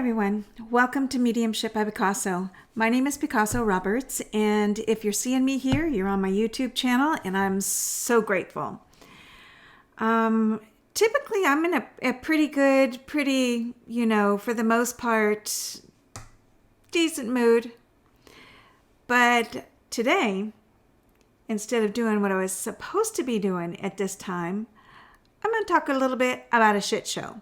everyone. Welcome to Mediumship by Picasso. My name is Picasso Roberts, and if you're seeing me here, you're on my YouTube channel, and I'm so grateful. Typically, I'm in a pretty good, for the most part, decent mood. But today, instead of doing what I was supposed to be doing at this time, I'm going to talk a little bit about a shit show.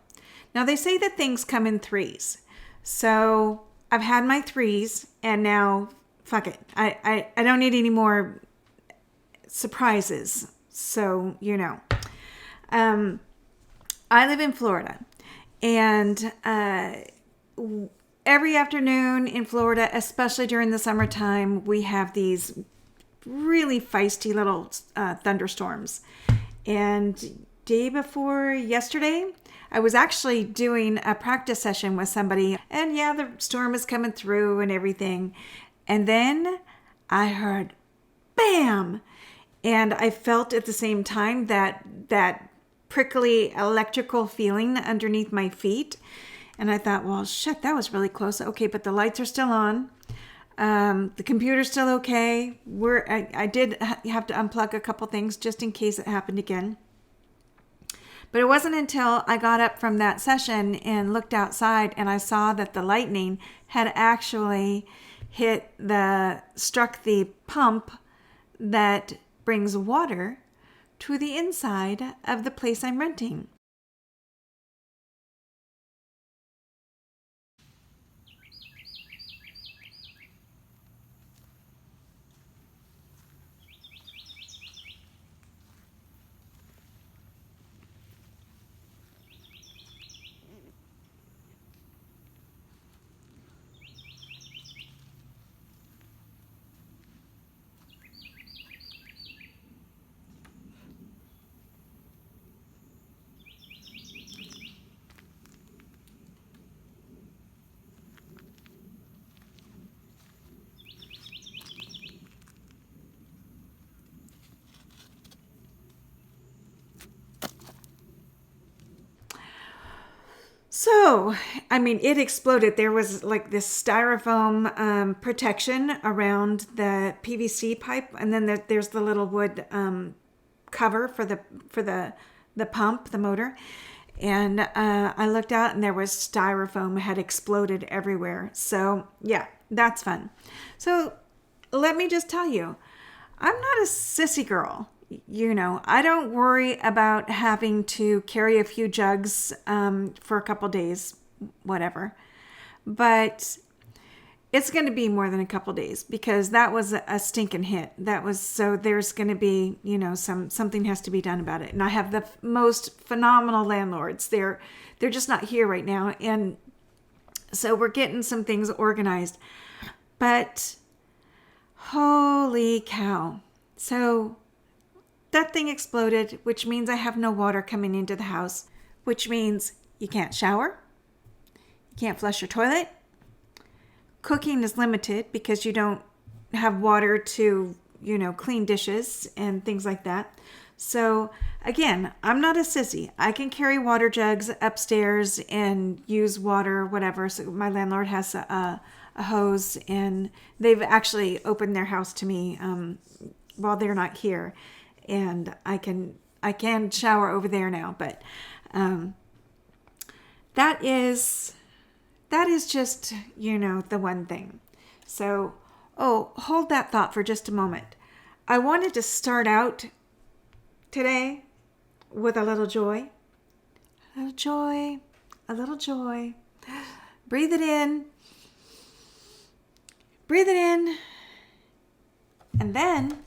Now, they say that things come in threes. So I've had my 3's, and now, fuck it. I don't need any more surprises. So, I live in Florida, and every afternoon in Florida, especially during the summertime, we have these really feisty little thunderstorms. And day before yesterday, I was actually doing a practice session with somebody, and yeah, the storm is coming through and everything. And then I heard bam, and I felt at the same time that prickly electrical feeling underneath my feet. And I thought, well, shit, that was really close. Okay, but the lights are still on. The computer's still okay. I did have to unplug a couple things just in case it happened again. But it wasn't until I got up from that session and looked outside and I saw that the lightning had actually struck the pump that brings water to the inside of the place I'm renting. So, it exploded. There was like this styrofoam protection around the PVC pipe, and then there's the little wood cover for the pump, the motor. And I looked out, and there was styrofoam had exploded everywhere. So, yeah, that's fun. So, let me just tell you, I'm not a sissy girl. I don't worry about having to carry a few jugs for a couple days, whatever. But it's going to be more than a couple days because that was a stinking hit. So there's going to be, something has to be done about it. And I have the most phenomenal landlords. They're just not here right now. And so we're getting some things organized. But holy cow. So that thing exploded, which means I have no water coming into the house, which means you can't shower, you can't flush your toilet, cooking is limited because you don't have water to, clean dishes and things like that. So again, I'm not a sissy. I can carry water jugs upstairs and use water, whatever. So my landlord has a hose, and they've actually opened their house to me while they're not here. And I can shower over there now, but that is just, the one thing. So, hold that thought for just a moment. I wanted to start out today with a little joy. A little joy, a little joy. Breathe it in. Breathe it in. And then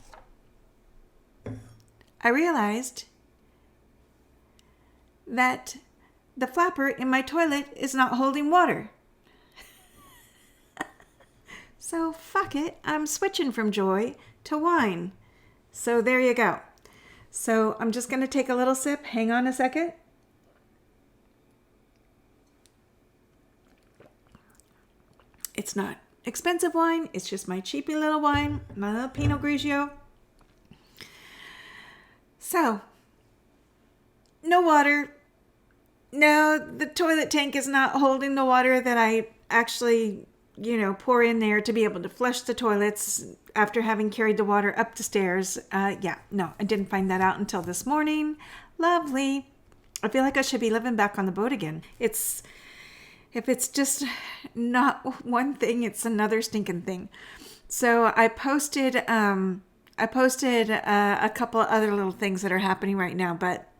I realized that the flapper in my toilet is not holding water. So fuck it, I'm switching from joy to wine. So there you go. So I'm just going to take a little sip. Hang on a second. It's not expensive wine. It's just my cheapy little wine, my little Pinot Grigio. So, no water, No, the toilet tank is not holding the water that I actually, pour in there to be able to flush the toilets after having carried the water up the stairs. Yeah, no, I didn't find that out until this morning. Lovely. I feel like I should be living back on the boat again. If it's just not one thing, it's another stinking thing. So I posted a couple other little things that are happening right now, but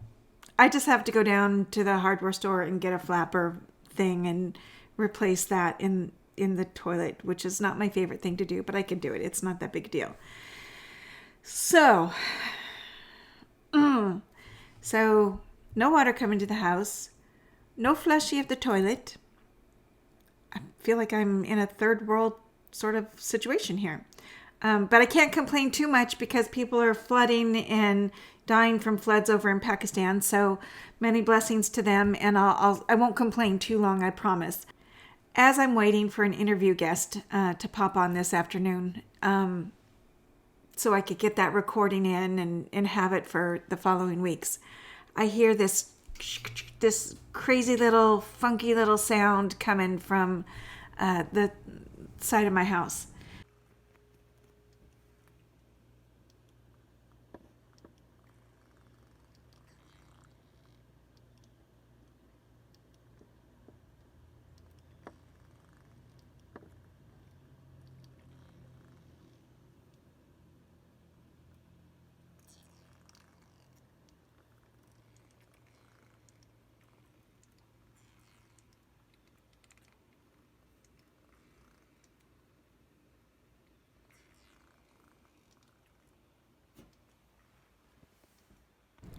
I just have to go down to the hardware store and get a flapper thing and replace that in the toilet, which is not my favorite thing to do, but I can do it. It's not that big a deal. So no water coming to the house, no flushy of the toilet. I feel like I'm in a third world sort of situation here. But I can't complain too much because people are flooding and dying from floods over in Pakistan. So many blessings to them, and I won't complain too long, I promise. As I'm waiting for an interview guest to pop on this afternoon, so I could get that recording in and have it for the following weeks, I hear this crazy little funky little sound coming from the side of my house.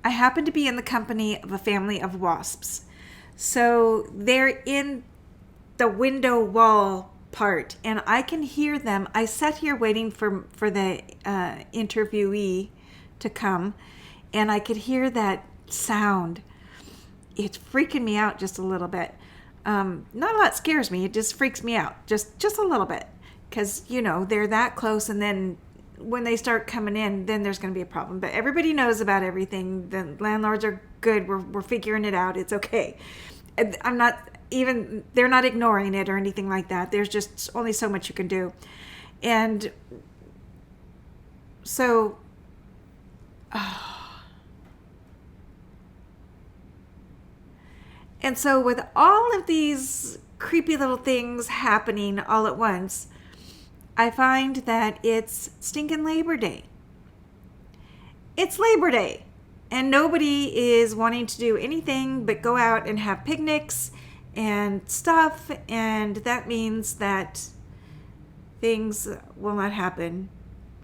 I happen to be in the company of a family of wasps. So they're in the window wall part, and I can hear them. I sat here waiting for the interviewee to come, and I could hear that sound. It's freaking me out just a little bit. Not a lot scares me. It just freaks me out just a little bit, because they're that close, and then when they start coming in, then there's going to be a problem. But everybody knows about everything. The landlords are good. We're figuring it out. It's okay. They're not ignoring it or anything like that. There's just only so much you can do. And so, with all of these creepy little things happening all at once, I find that it's stinking Labor Day. It's Labor Day, and nobody is wanting to do anything but go out and have picnics and stuff, and that means that things will not happen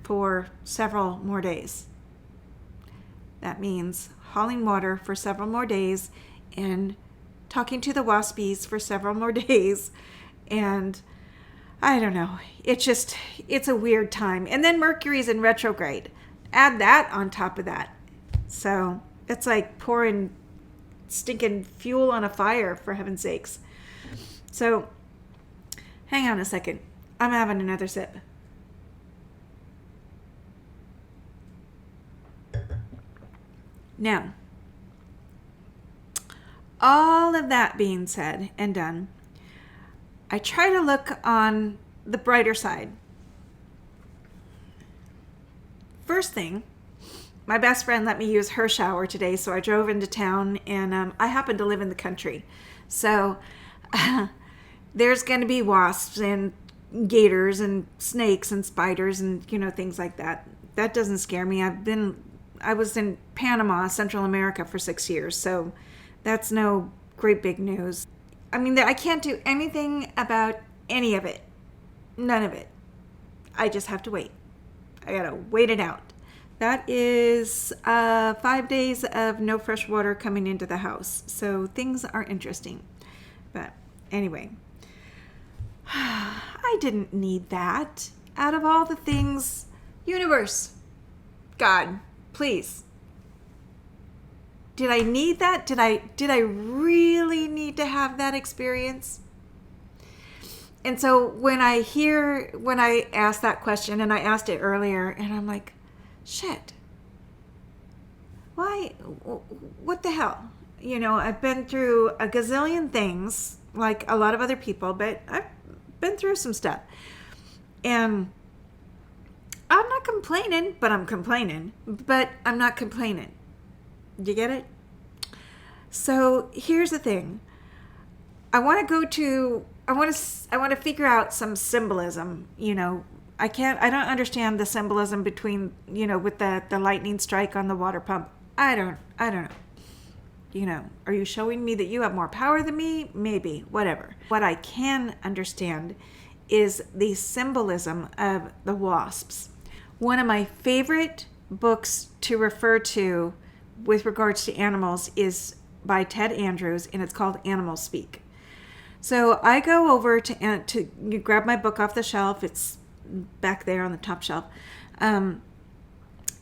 for several more days. That means hauling water for several more days and talking to the waspies for several more days, and I don't know. It's a weird time. And then Mercury's in retrograde. Add that on top of that. So it's like pouring stinking fuel on a fire, for heaven's sakes. So hang on a second. I'm having another sip. Now, all of that being said and done, I try to look on the brighter side. First thing, my best friend let me use her shower today, so I drove into town, and I happen to live in the country. So there's going to be wasps and gators and snakes and spiders and, things like that. That doesn't scare me. I was in Panama, Central America for 6 years, so that's no great big news. I mean, I can't do anything about any of it. None of it. I just have to wait. I gotta wait it out. That is 5 days of no fresh water coming into the house. So things are interesting. But anyway, I didn't need that. Out of all the things, universe, God, please. Did I need that? Did I really need to have that experience? And so when I asked that question, and I asked it earlier, and I'm like, shit. Why? What the hell? I've been through a gazillion things, like a lot of other people, but I've been through some stuff. And I'm not complaining, but I'm complaining. But I'm not complaining. You get it? So here's the thing. I want to figure out some symbolism. I don't understand the symbolism between, with the lightning strike on the water pump. I don't know. Are you showing me that you have more power than me? Maybe, whatever. What I can understand is the symbolism of the wasps. One of my favorite books to refer to with regards to animals is by Ted Andrews, and it's called Animal Speak. So I go over to grab my book off the shelf. It's back there on the top shelf.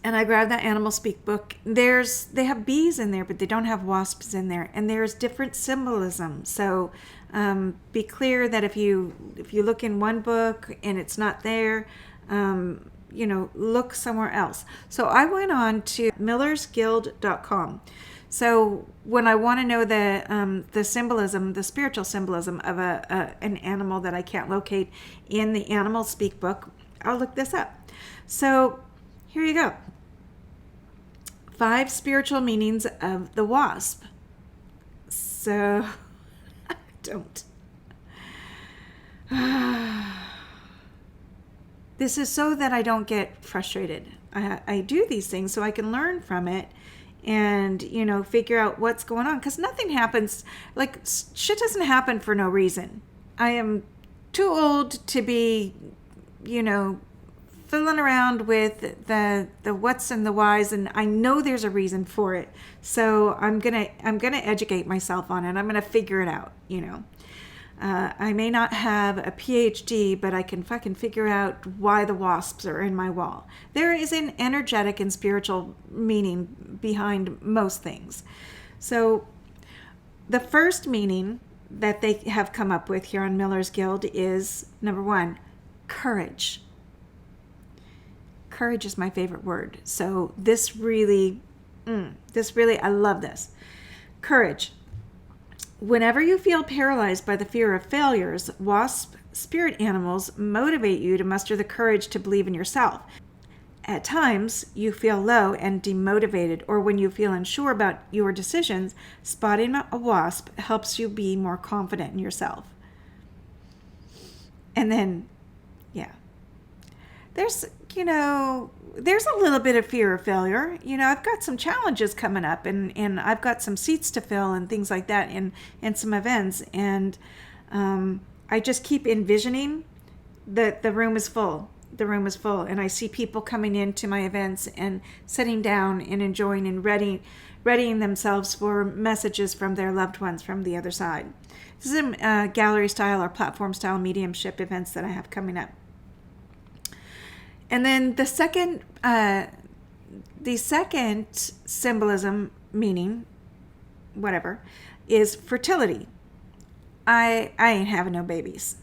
And I grab that Animal Speak book. They have bees in there, but they don't have wasps in there. And there's different symbolism. So be clear that if you look in one book and it's not there, look somewhere else. So I went on to millersguild.com. So when I want to know the symbolism, the spiritual symbolism of an animal that I can't locate in the Animal Speak book, I'll look this up. So here you go. 5 spiritual meanings of the wasp. So don't. This is so that I don't get frustrated. I do these things so I can learn from it and, figure out what's going on. Because nothing happens, like, shit doesn't happen for no reason. I am too old to be, fiddling around with the what's and the whys, and I know there's a reason for it. So I'm gonna educate myself on it. I'm gonna figure it out, I may not have a PhD, but I can fucking figure out why the wasps are in my wall. There is an energetic and spiritual meaning behind most things. So the first meaning that they have come up with here on Miller's Guild is, number 1, courage. Courage is my favorite word. So this really, I love this. Courage. Whenever you feel paralyzed by the fear of failures, wasp spirit animals motivate you to muster the courage to believe in yourself. At times, you feel low and demotivated, or when you feel unsure about your decisions, spotting a wasp helps you be more confident in yourself. And then, there's a little bit of fear of failure. I've got some challenges coming up, and I've got some seats to fill and things like that in some events. And I just keep envisioning that the room is full. The room is full. And I see people coming into my events and sitting down and enjoying and readying themselves for messages from their loved ones from the other side. This is a gallery style or platform style mediumship events that I have coming up. And then the second symbolism, meaning, whatever, is fertility. I ain't having no babies.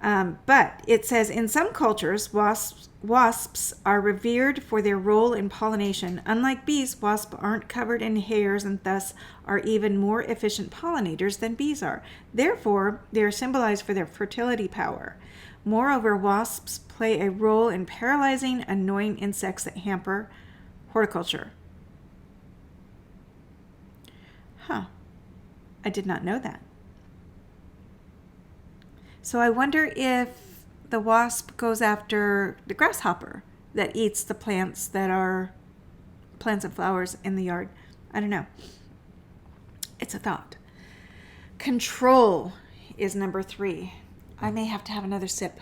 But it says in some cultures, wasps are revered for their role in pollination. Unlike bees, wasps aren't covered in hairs and thus are even more efficient pollinators than bees are. Therefore, they are symbolized for their fertility power. Moreover, wasps play a role in paralyzing, annoying insects that hamper horticulture. I did not know that. So I wonder if the wasp goes after the grasshopper that eats the plants that are plants and flowers in the yard. I don't know. It's a thought. Control is number 3. I may have to have another sip.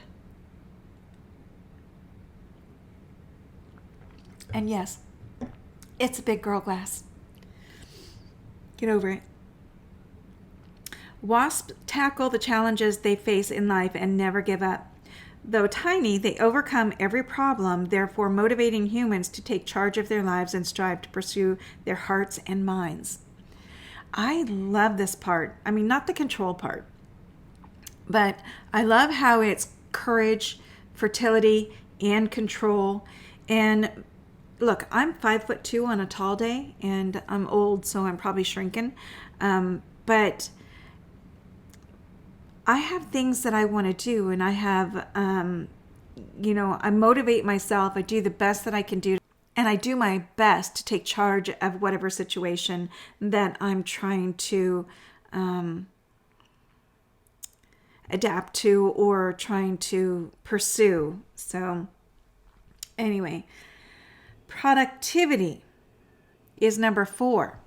And yes, it's a big girl glass. Get over it. Wasps tackle the challenges they face in life and never give up. Though tiny, they overcome every problem, therefore motivating humans to take charge of their lives and strive to pursue their hearts and minds. I love this part. I mean, not the control part, but I love how it's courage, fertility, and control. And look, I'm 5'2" on a tall day, and I'm old, so I'm probably shrinking. But I have things that I want to do, and I have, I motivate myself. I do the best that I can do, and I do my best to take charge of whatever situation that I'm trying to adapt to or trying to pursue. So anyway, productivity is number 4.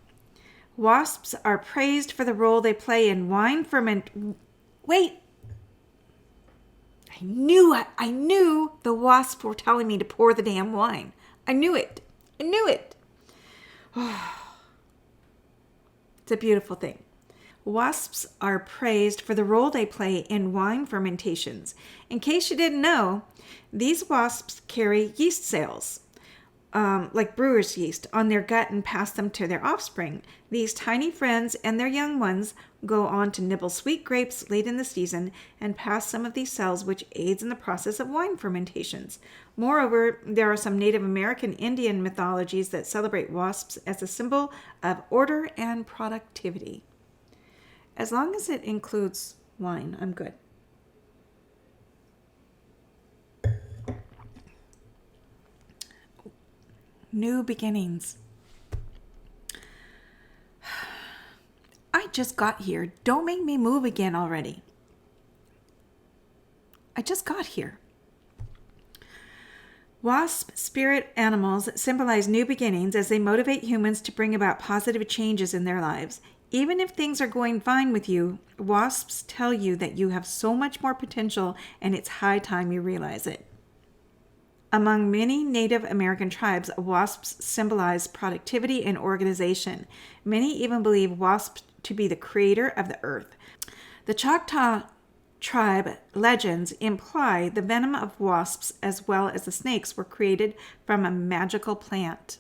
Wasps are praised for the role they play in wine ferment. Wait. I knew the wasps were telling me to pour the damn wine. I knew it. Oh, it's a beautiful thing. Wasps are praised for the role they play in wine fermentations. In case you didn't know, these wasps carry yeast cells, like brewer's yeast, on their gut and pass them to their offspring. These tiny friends and their young ones go on to nibble sweet grapes late in the season and pass some of these cells, which aids in the process of wine fermentations. Moreover, there are some Native American Indian mythologies that celebrate wasps as a symbol of order and productivity. As long as it includes wine, I'm good. New beginnings. I just got here. Don't make me move again already. I just got here. Wasp spirit animals symbolize new beginnings as they motivate humans to bring about positive changes in their lives. Even if things are going fine with you, wasps tell you that you have so much more potential and it's high time you realize it. Among many Native American tribes, wasps symbolize productivity and organization. Many even believe wasps to be the creator of the earth. The Choctaw tribe legends imply the venom of wasps as well as the snakes were created from a magical plant.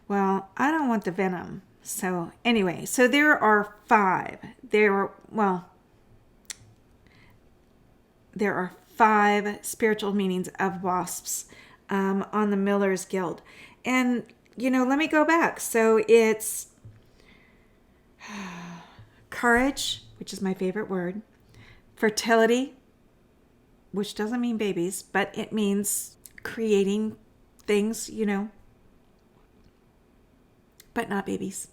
Well, I don't want the venom. So anyway, so there are 5. There are 5 spiritual meanings of wasps on the Miller's Guild. And, let me go back. So it's courage, which is my favorite word. Fertility, which doesn't mean babies, but it means creating things, but not babies.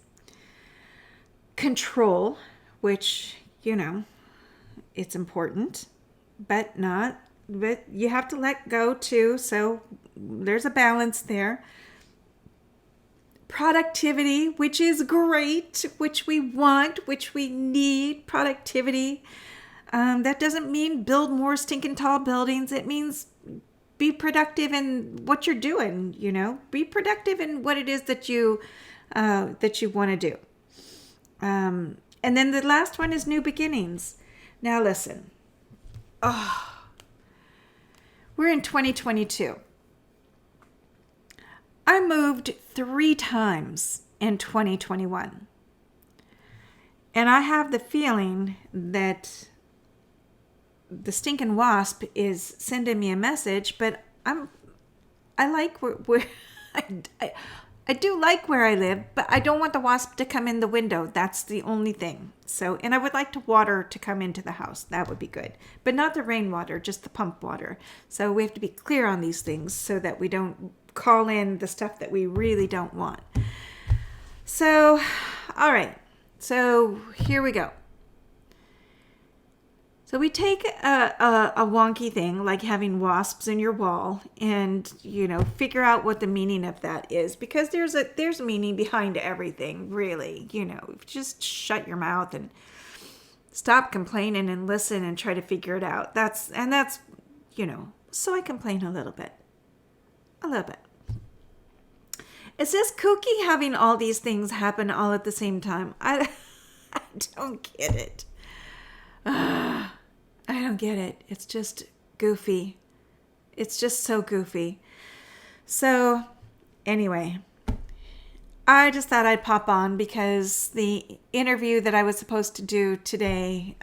Control, which, it's important, but you have to let go too. So there's a balance there. Productivity, which is great, which we want, which we need. Productivity. That doesn't mean build more stinking tall buildings. It means be productive in what you're doing, Be productive in what it is that you want to do. And then the last one is new beginnings. Now listen. We're in 2022. I moved 3 times in 2021. And I have the feeling that the stinking wasp is sending me a message, but I like where I do like where I live, but I don't want the wasp to come in the window. That's the only thing. So, and I would like water to come into the house. That would be good. But not the rainwater, just the pump water. So we have to be clear on these things so that we don't call in the stuff that we really don't want. So, all right. So here we go. So we take a wonky thing like having wasps in your wall and, figure out what the meaning of that is, because there's a meaning behind everything, really. Just shut your mouth and stop complaining and listen and try to figure it out. That's, so I complain a little bit. Is this kooky having all these things happen all at the same time? I don't get it. I don't get it. It's just goofy. It's just so goofy. So, anyway, I just thought I'd pop on because the interview that I was supposed to do today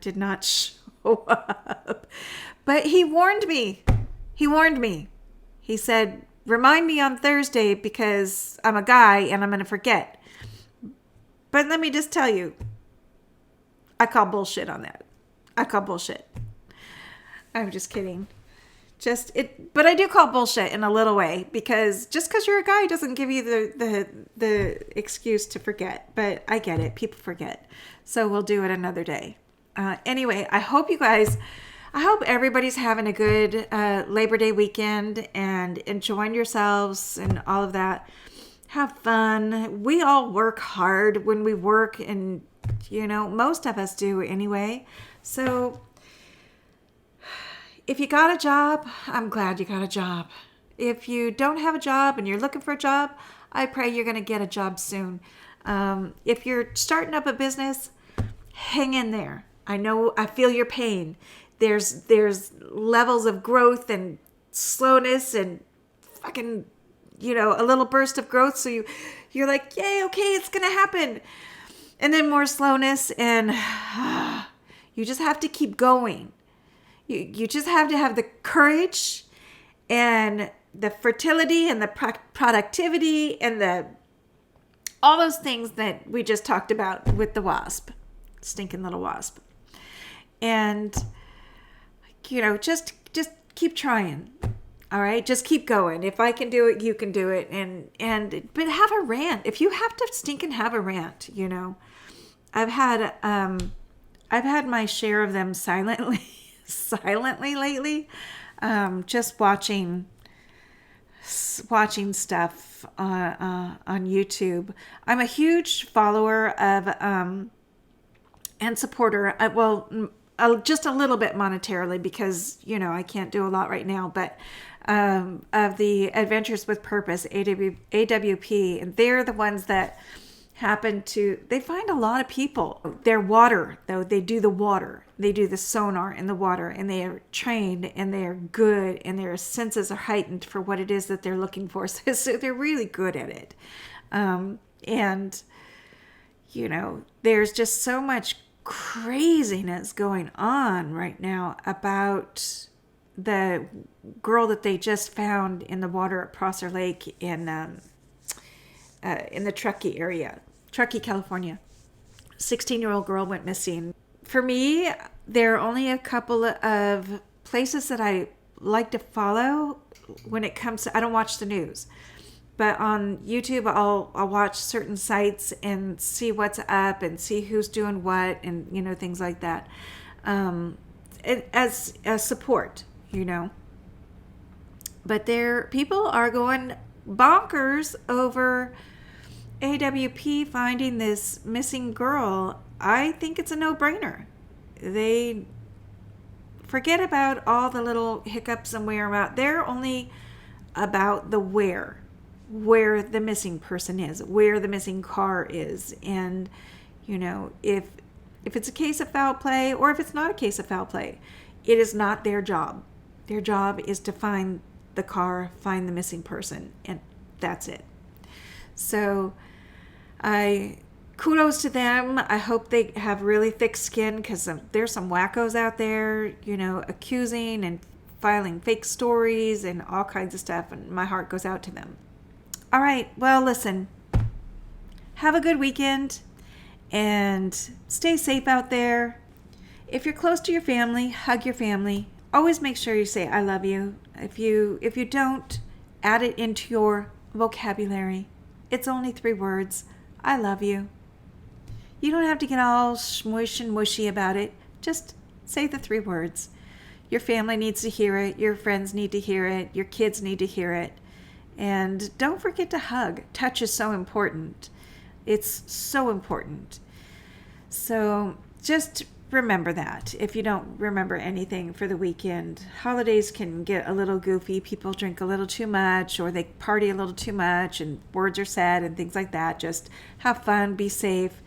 did not show up. But he warned me. He said, remind me on Thursday because I'm a guy and I'm going to forget. But let me just tell you, I call bullshit on that. I call bullshit. I'm just kidding. But I do call bullshit in a little way, because just because you're a guy doesn't give you the excuse to forget. But I get it. People forget. So we'll do it another day. Anyway, I hope everybody's having a good Labor Day weekend and enjoying yourselves and all of that. Have fun. We all work hard when we work, and, most of us do anyway. So if you got a job, I'm glad you got a job. If you don't have a job and you're looking for a job, I pray you're going to get a job soon. If you're starting up a business, hang in there. I feel your pain. There's levels of growth and slowness and fucking, a little burst of growth. So you're like, yay, okay, it's going to happen. And then more slowness, and you just have to keep going. You just have to have the courage and the fertility and the productivity and all those things that we just talked about with the wasp, stinking little wasp. And, just keep trying. All right. Just keep going. If I can do it, you can do it. But have a rant. If you have to stinking have a rant, I've had my share of them silently lately. Just watching stuff on YouTube. I'm a huge follower of and supporter. Just a little bit monetarily, because I can't do a lot right now. But of the Adventures with Purpose, AWP, and they're the ones that they find a lot of people. They're water, though. They do the water. They do the sonar in the water, and they are trained, and they are good, and their senses are heightened for what it is that they're looking for. So they're really good at it. And, there's just so much craziness going on right now about the girl that they just found in the water at Prosser Lake in the Truckee, California. 16-year-old girl went missing. For me, there are only a couple of places that I like to follow when it comes to, I don't watch the news, but on YouTube, I'll watch certain sites and see what's up and see who's doing what, and, things like that. As support, But people are going bonkers over AWP finding this missing girl. I think it's a no-brainer. They forget about all the little hiccups and whereabouts. They're only about the where the missing person is, where the missing car is. And, if it's a case of foul play, or if it's not a case of foul play, it is not their job. Their job is to find the car, find the missing person, and that's it. So kudos to them. I hope they have really thick skin, because there's some wackos out there, accusing and filing fake stories and all kinds of stuff, and my heart goes out to them. All right, well, listen, have a good weekend and stay safe out there. If you're close to your family, hug your family. Always make sure you say I love you. If you don't, add it into your vocabulary. It's only 3 words. I love you. You don't have to get all smush and mushy about it. Just say the 3 words. Your family needs to hear it. Your friends need to hear it. Your kids need to hear it. And don't forget to hug. Touch is so important. It's so important. So just remember that. If you don't remember anything for the weekend, holidays can get a little goofy. People drink a little too much, or they party a little too much, and words are said and things like that. Just have fun, be safe.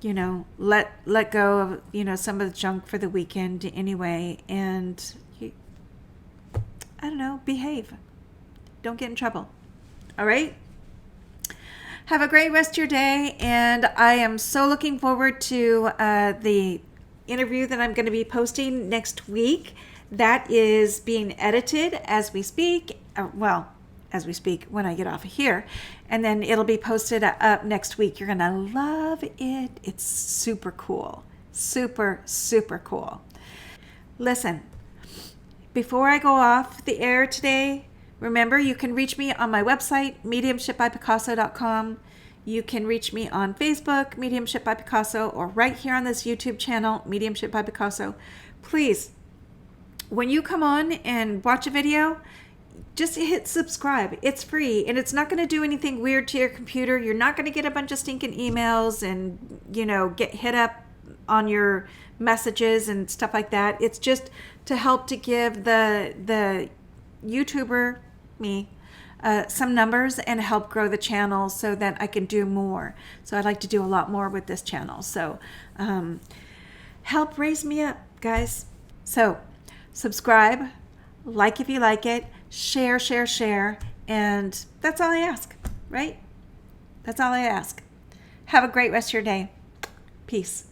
Let go of, some of the junk for the weekend anyway. And behave. Don't get in trouble. All right? Have a great rest of your day, and I am so looking forward to the interview that I'm going to be posting next week. That is being edited as we speak. as we speak when I get off of here. And then it'll be posted up next week. You're going to love it. It's super cool. Super, super cool. Listen, before I go off the air today, remember you can reach me on my website, mediumshipbypicasso.com. You can reach me on Facebook, Mediumship by Picasso, or right here on this YouTube channel, Mediumship by Picasso. Please, when you come on and watch a video, just hit subscribe. It's free, and it's not going to do anything weird to your computer. You're not going to get a bunch of stinking emails and, get hit up on your messages and stuff like that. It's just to help to give the YouTuber, me, some numbers and help grow the channel so that I can do more. So I'd like to do a lot more with this channel. So help raise me up, guys. So subscribe, like if you like it, share, and that's all I ask, right? That's all I ask. Have a great rest of your day. Peace.